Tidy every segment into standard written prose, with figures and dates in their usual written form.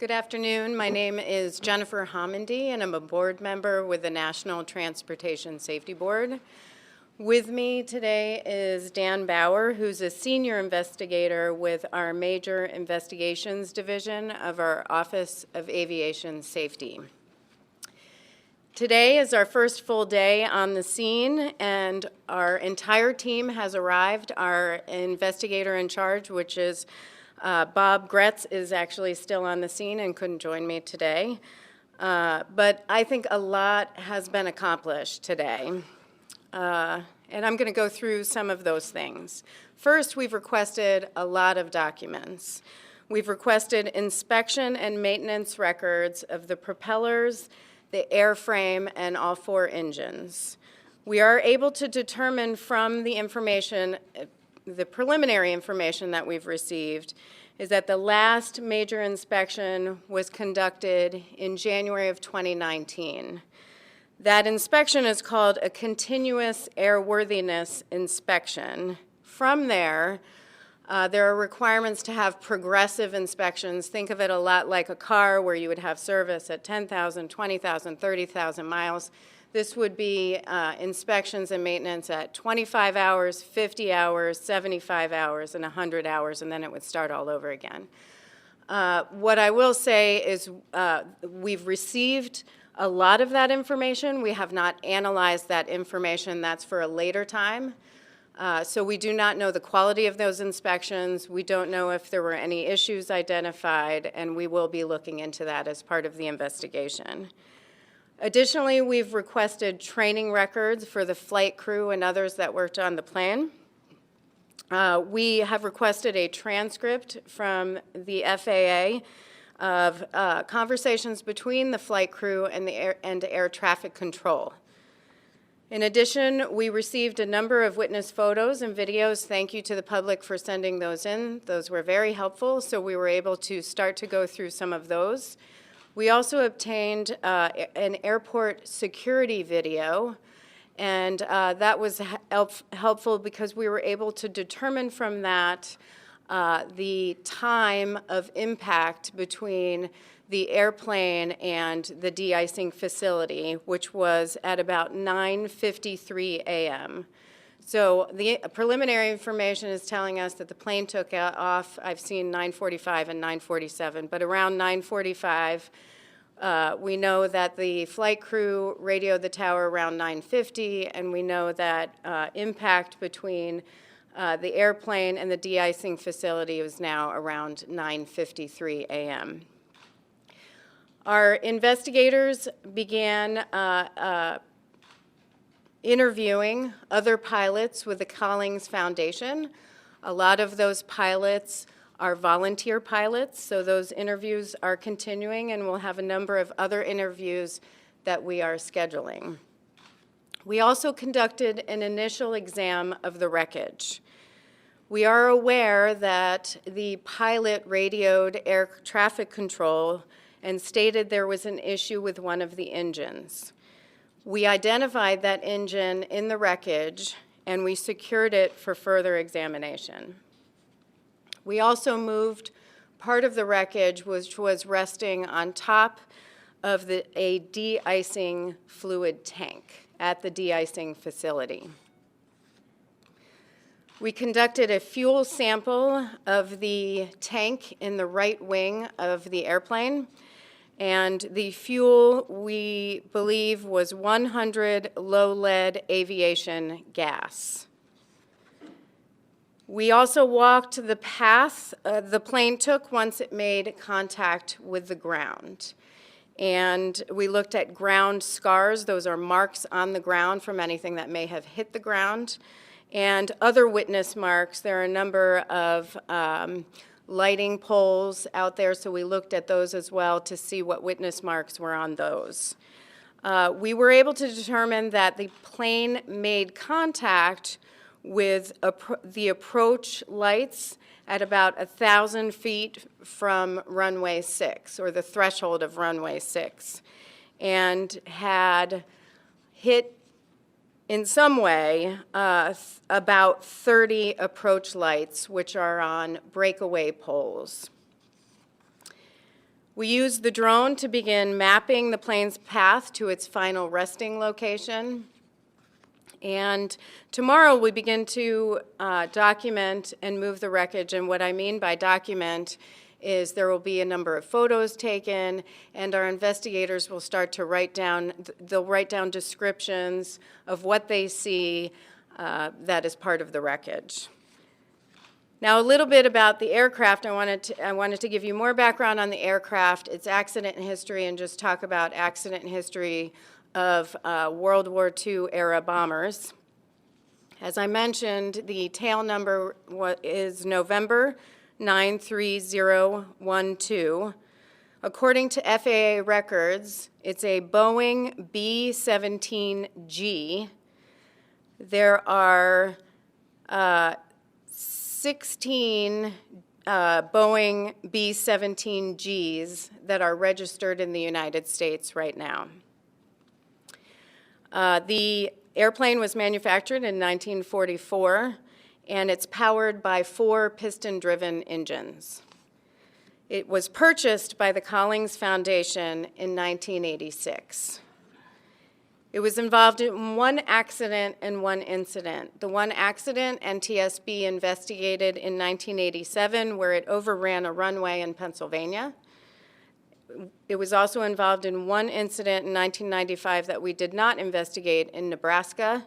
Good afternoon. My name is Jennifer Homendy, and I'm a board member with the National Transportation Safety Board. With me today is Dan Bauer, who's a senior investigator with our Major Investigations Division of our Office of Aviation Safety. Today is our first full day on the scene, and our entire team has arrived. Our investigator in charge, which is Bob Gretz, is actually still on the scene and couldn't join me today. But I think a lot has been accomplished today. And I'm going to go through some of those things. First, we've requested a lot of documents. We've requested inspection and maintenance records of the propellers, the airframe, and all four engines. We are able to determine from the information, the preliminary information that we've received, is that the last major inspection was conducted in January of 2019. That inspection is called a continuous airworthiness inspection. From there are requirements to have progressive inspections. Think of it a lot like a car where you would have service at 10,000, 20,000, 30,000 miles. This would be inspections and maintenance at 25 hours, 50 hours, 75 hours, and 100 hours, and then it would start all over again. What I will say is we've received a lot of that information. We have not analyzed that information. That's for a later time. So we do not know the quality of those inspections. We don't know if there were any issues identified, and we will be looking into that as part of the investigation. Additionally, we've requested training records for the flight crew and others that worked on the plane. We have requested a transcript from the FAA of conversations between the flight crew and air traffic control. In addition, we received a number of witness photos and videos. Thank you to the public for sending those in. Those were very helpful, so we were able to start to go through some of those. We also obtained an airport security video, and that was helpful because we were able to determine from that the time of impact between the airplane and the de-icing facility, which was at about 9:53 a.m. So the preliminary information is telling us that the plane took off. I've seen 9:45 and 9:47, but around 9:45, we know that the flight crew radioed the tower around 9:50, and we know that impact between the airplane and the de-icing facility is now around 9:53 a.m. Our investigators began interviewing other pilots with the Collings Foundation. A lot of those pilots are volunteer pilots, so those interviews are continuing, and we'll have a number of other interviews that we are scheduling. We also conducted an initial exam of the wreckage. We are aware that the pilot radioed air traffic control and stated there was an issue with one of the engines. We identified that engine in the wreckage, and we secured it for further examination. We also moved part of the wreckage, which was resting on top of a de-icing fluid tank at the de-icing facility. We conducted a fuel sample of the tank in the right wing of the airplane, and the fuel, we believe, was 100 low-lead aviation gas. We also walked the path the plane took once it made contact with the ground. And we looked at ground scars. Those are marks on the ground from anything that may have hit the ground. And other witness marks. There are a number of lighting poles out there, so we looked at those as well to see what witness marks were on those. We were able to determine that the plane made contact with the approach lights at about 1,000 feet from runway 6, or the threshold of runway 6, and had hit in some way about 30 approach lights, which are on breakaway poles. We used the drone to begin mapping the plane's path to its final resting location. And tomorrow we begin to document and move the wreckage. And what I mean by document is there will be a number of photos taken, and our investigators will start to they'll write down descriptions of what they see that is part of the wreckage. Now, a little bit about the aircraft. I wanted to give you more background on the aircraft, its accident history, and just talk about accident history of World War II era bombers. As I mentioned, the tail number is November 93012. According to FAA records, it's a Boeing B-17G. There are 16 Boeing B-17Gs that are registered in the United States right now. The airplane was manufactured in 1944, and it's powered by 4 piston-driven engines. It was purchased by the Collings Foundation in 1986. It was involved in 1 accident and 1 incident. The 1 accident, Ntsb investigated in 1987, where it overran a runway in Pennsylvania. It was also involved in 1 incident in 1995 that we did not investigate in Nebraska,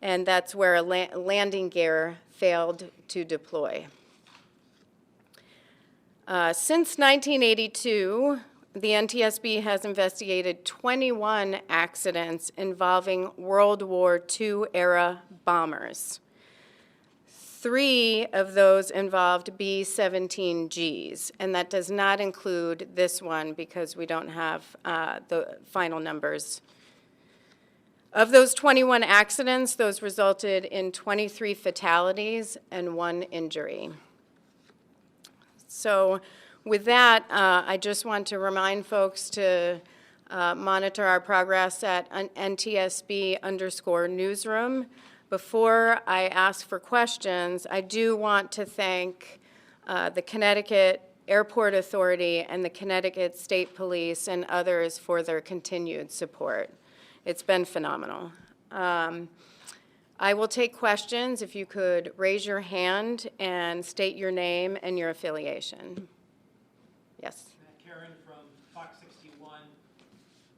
and that's where a landing gear failed to deploy. Since 1982, the Ntsb has investigated 21 accidents involving World War II era bombers. 3 of those involved B-17Gs, and that does not include this one because we don't have the final numbers. Of those 21 accidents, those resulted in 23 fatalities and 1 injury. So with that, I just want to remind folks to monitor our progress at NTSB_newsroom. Before I ask for questions, I do want to thank the Connecticut Airport Authority and the Connecticut State Police and others for their continued support. It's been phenomenal. I will take questions if you could raise your hand and state your name and your affiliation. Yes. Karen from Fox 61.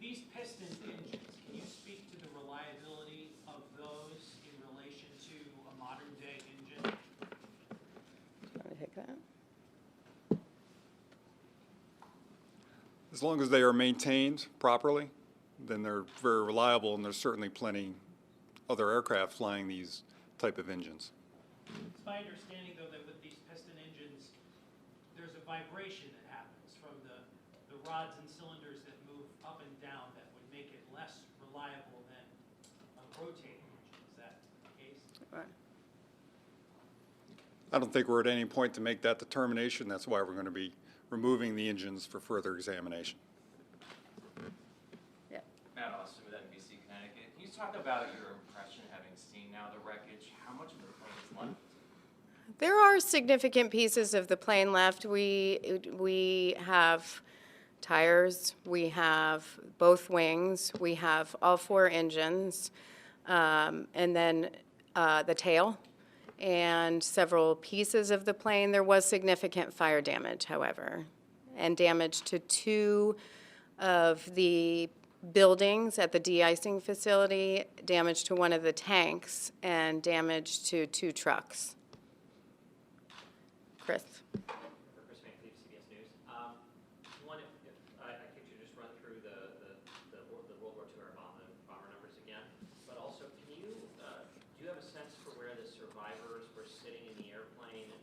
These piston engines, can you speak to the reliability of those in relation to a modern day engine? Do you want to take that? As long as they are maintained properly, then they're very reliable, and there's certainly plenty other aircraft flying these type of engines. It's my understanding, though, that with these piston engines, there's a vibration that happens from the rods and cylinders that move up and down that would make it less reliable than a rotating engine. Is that the case? Right. I don't think we're at any point to make that determination. That's why we're going to be removing the engines for further examination. Matt Austin with NBC Connecticut. Can you talk about your impression, having seen now the wreckage? How much of the plane is left? There are significant pieces of the plane left. We have tires, we have both wings, we have all 4 engines, and then the tail and several pieces of the plane. There was significant fire damage, however, and damage to 2 of the buildings at the de-icing facility, damage to 1 of the tanks, and damage to 2 trucks. Chris. Chris Manley, CBS News. One, if I could you just run through the World War II era bomber numbers again, but also can you do you have a sense for where the survivors were sitting in the airplane?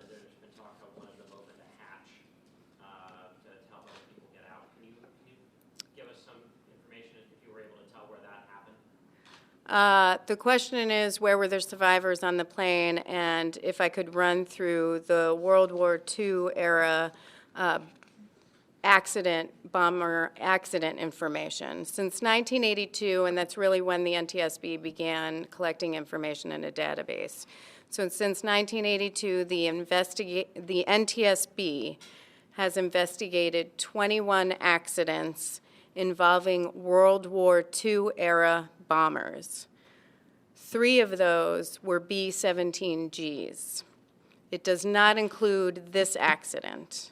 There's been talk about one of them opened a hatch to help other people get out. Can you give us some information if you were able to tell where that happened? The question is, where were there survivors on the plane, and if I could run through the World War II era bomber accident information. Since 1982, and that's really when the NTSB began collecting information in a database. So since 1982, the NTSB has investigated 21 accidents involving World War II era bombers. 3 of those were B-17Gs. It does not include this accident.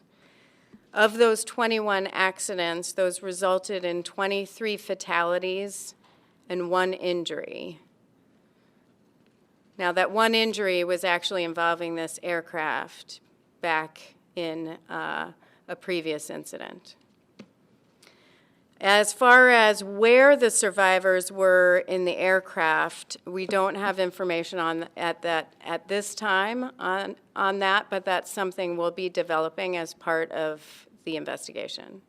Of those 21 accidents, those resulted in 23 fatalities and 1 injury. Now, that 1 injury was actually involving this aircraft back in a previous incident. As far as where the survivors were in the aircraft, we don't have information at this time on that, but that's something we'll be developing as part of the investigation.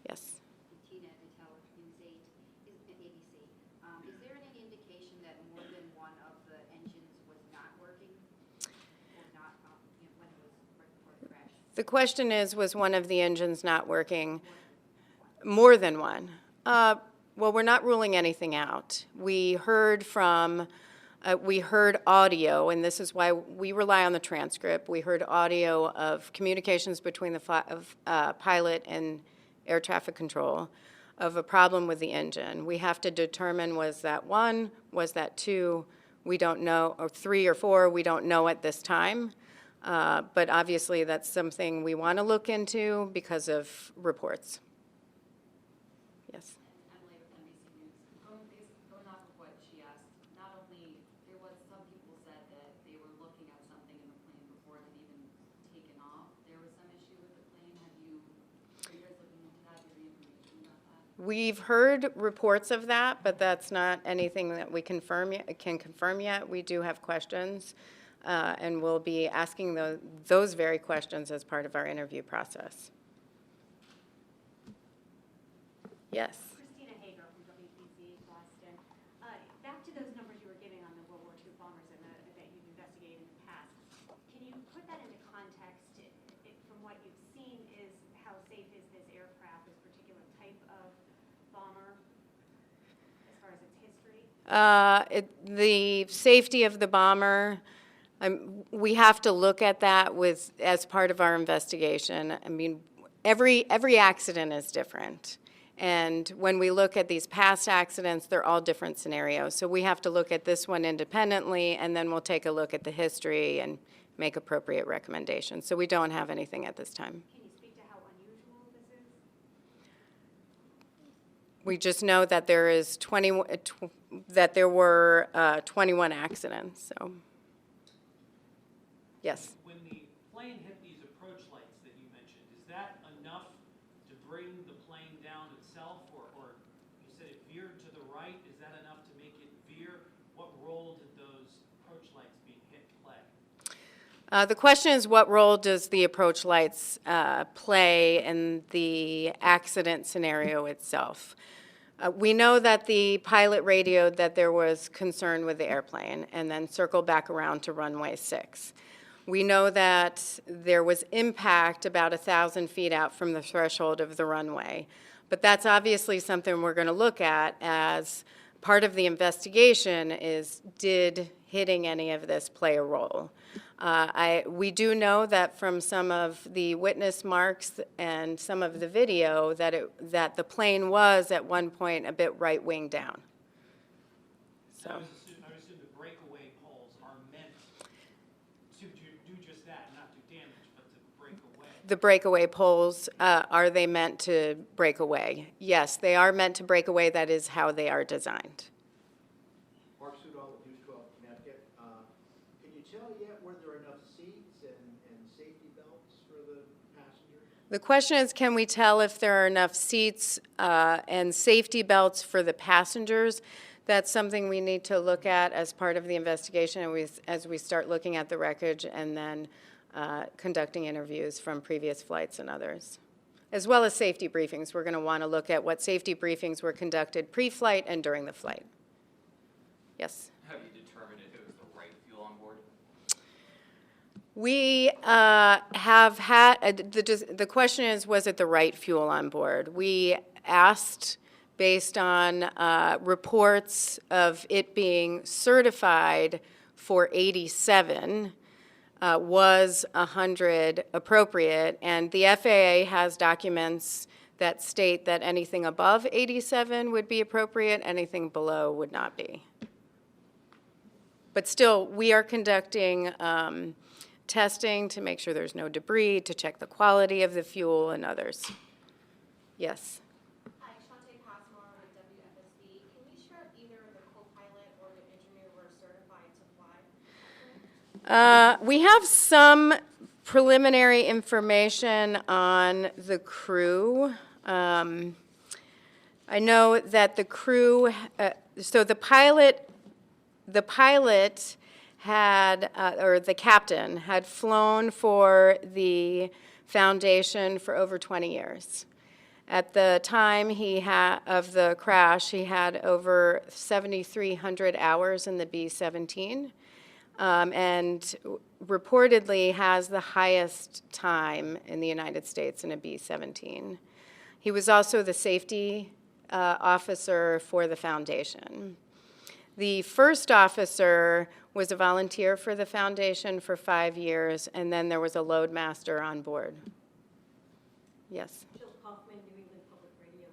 Yes. Tina Ntsb, News 8, ABC. Is there any indication that more than one of the engines was not working, or not when it was right before the crash? The question is, was one of the engines not working? More than one. Well, we're not ruling anything out. We heard audio, and this is why we rely on the transcript. We heard audio of communications between the pilot and air traffic control of a problem with the engine. We have to determine, was that 1, was that 2, we don't know, or 3 or 4, we don't know at this time. But obviously that's something we want to look into because of reports. Yes. Emily with NBC News. Going off of what she asked, not only there was some people said that they were looking at something in the plane before it had even taken off. There was some issue with the plane. Are you guys looking into that? Do you have any information about that? We've heard reports of that, but that's not anything that we can confirm yet. We do have questions, and we'll be asking those very questions as part of our interview process. Yes. Christina Hager from WPZ Boston. Back to those numbers you were giving on the World War II bombers that you've investigated in the past. Can you put that into context? From what you've seen, is how safe is this aircraft, this particular type of bomber, as far as its history? The safety of the bomber, we have to look at that as part of our investigation. I mean, every accident is different. And when we look at these past accidents, they're all different scenarios. So we have to look at this one independently, and then we'll take a look at the history and make appropriate recommendations. So we don't have anything at this time. Can you speak to how unusual this is? We just know that there were 21 accidents. So, yes. When the plane hit these approach lights that you mentioned, is that enough to bring the plane down itself, or you said it veered to the right? Is that enough to make it veer? What role did those approach lights being hit play? The question is, what role does the approach lights play in the accident scenario itself? We know that the pilot radioed that there was concern with the airplane and then circled back around to runway 6. We know that there was impact about 1,000 feet out from the threshold of the runway. But that's obviously something we're going to look at as part of the investigation is, did hitting any of this play a role? We do know that from some of the witness marks and some of the video that the plane was at one point a bit right wing down. So. I would assume the breakaway poles are meant to do just that, not do damage, but to break away. The breakaway poles, are they meant to break away? Yes, they are meant to break away. That is how they are designed. Mark Sudol with News 12 Connecticut. Can you tell yet were there enough seats and safety belts for the passengers? The question is, can we tell if there are enough seats and safety belts for the passengers? That's something we need to look at as part of the investigation as we start looking at the wreckage and then conducting interviews from previous flights and others. As well as safety briefings. We're going to want to look at what safety briefings were conducted pre-flight and during the flight. Yes? Have you determined if it was the right fuel on board? We have had, the question is, was it the right fuel on board? We asked based on reports of it being certified for 87, was 100 appropriate? And the FAA has documents that state that anything above 87 would be appropriate, anything below would not be. But still, we are conducting testing to make sure there's no debris, to check the quality of the fuel and others. Yes? Hi, Shante Passmore with WFSB. Can we share if either the co-pilot or the engineer were certified to fly? We have some preliminary information on the crew. I know that the crew, so the pilot had, or the captain, had flown for the foundation for over 20 years. At the time of the crash, he had over 7,300 hours in the B-17, and reportedly has the highest time in the United States in a B-17. He was also the safety officer for the foundation. The first officer was a volunteer for the foundation for 5 years, and then there was a loadmaster on board. Yes? Jill Kaufman, New England Public Radio.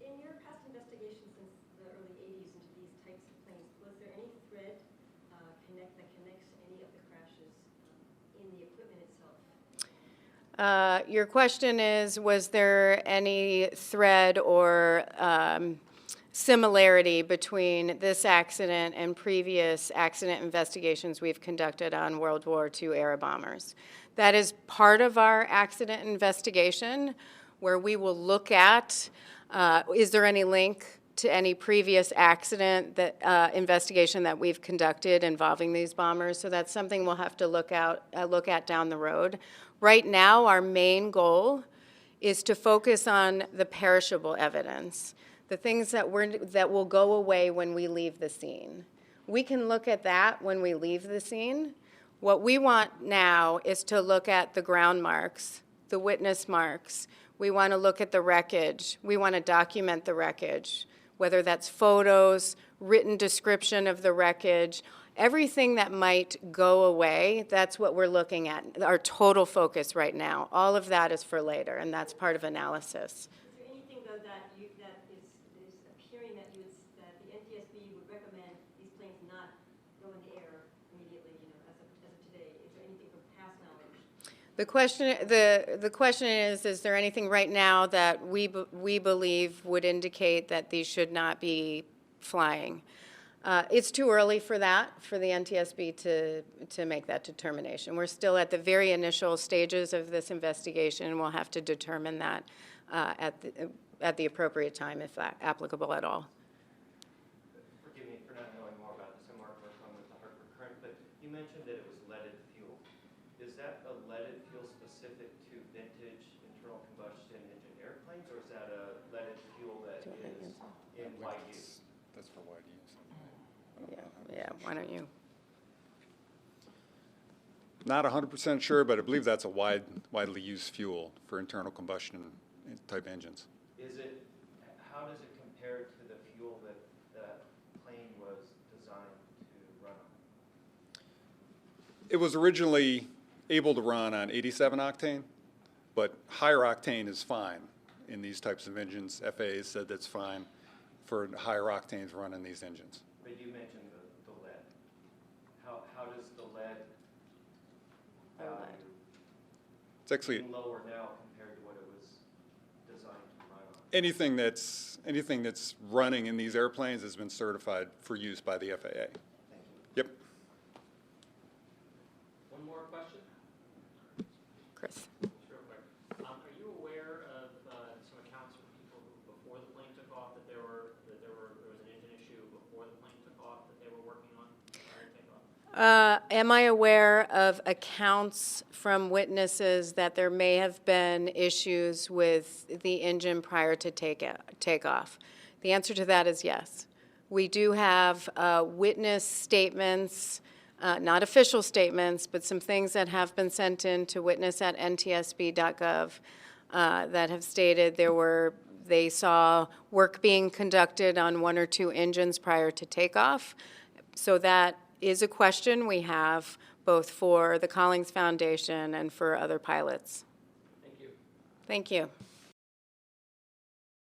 In your past investigation since the early 80s into these types of planes, was there any thread that connects any of the crashes in the equipment itself? Your question is, was there any thread or similarity between this accident and previous accident investigations we've conducted on World War II era bombers? That is part of our accident investigation, where we will look at, is there any link to any previous accident investigation that we've conducted involving these bombers? So that's something we'll have to look at down the road. Right now, our main goal is to focus on the perishable evidence, the things that will go away when we leave the scene. We can look at that when we leave the scene. What we want now is to look at the ground marks, the witness marks. We want to look at the wreckage. We want to document the wreckage, whether that's photos, written description of the wreckage, everything that might go away. That's what we're looking at, our total focus right now. All of that is for later, and that's part of analysis. Is there anything, though, that is appearing that the Ntsb would recommend these planes not go in the air immediately, as of today? Is there anything from past knowledge? The question is there anything right now that we believe would indicate that these should not be flying? It's too early for that, for the Ntsb to make that determination. We're still at the very initial stages of this investigation, and we'll have to determine that at the appropriate time, if applicable at all. Forgive me for not knowing more about this. I'm Mark Burkham with the Hartford Current, but you mentioned that it was leaded fuel. Is that a leaded fuel specific to vintage internal combustion engine airplanes, or is that a leaded fuel that is in wide use? That's for wide use. Yeah, why don't you? Not 100% sure, but I believe that's a widely used fuel for internal combustion type engines. How does it compare to the fuel that that plane was designed to run on? It was originally able to run on 87 octane, but higher octane is fine in these types of engines. FAA said that's fine for higher octanes run in these engines. But you mentioned the lead. How does the lead value It's actually being lower now compared to what it was designed to run on? anything that's running in these airplanes has been certified for use by the FAA. Thank you. Yep. One more question? Chris? Just real quick. Are you aware of some accounts from people who, before the plane took off, that there was an engine issue before the plane took off that they were working on prior to takeoff? Am I aware of accounts from witnesses that there may have been issues with the engine prior to takeoff? The answer to that is yes. We do have witness statements, not official statements, but some things that have been sent in to witness@ntsb.gov that have stated they saw work being conducted on 1 or 2 engines prior to takeoff. So that is a question we have both for the Collings Foundation and for other pilots. Thank you. Thank you.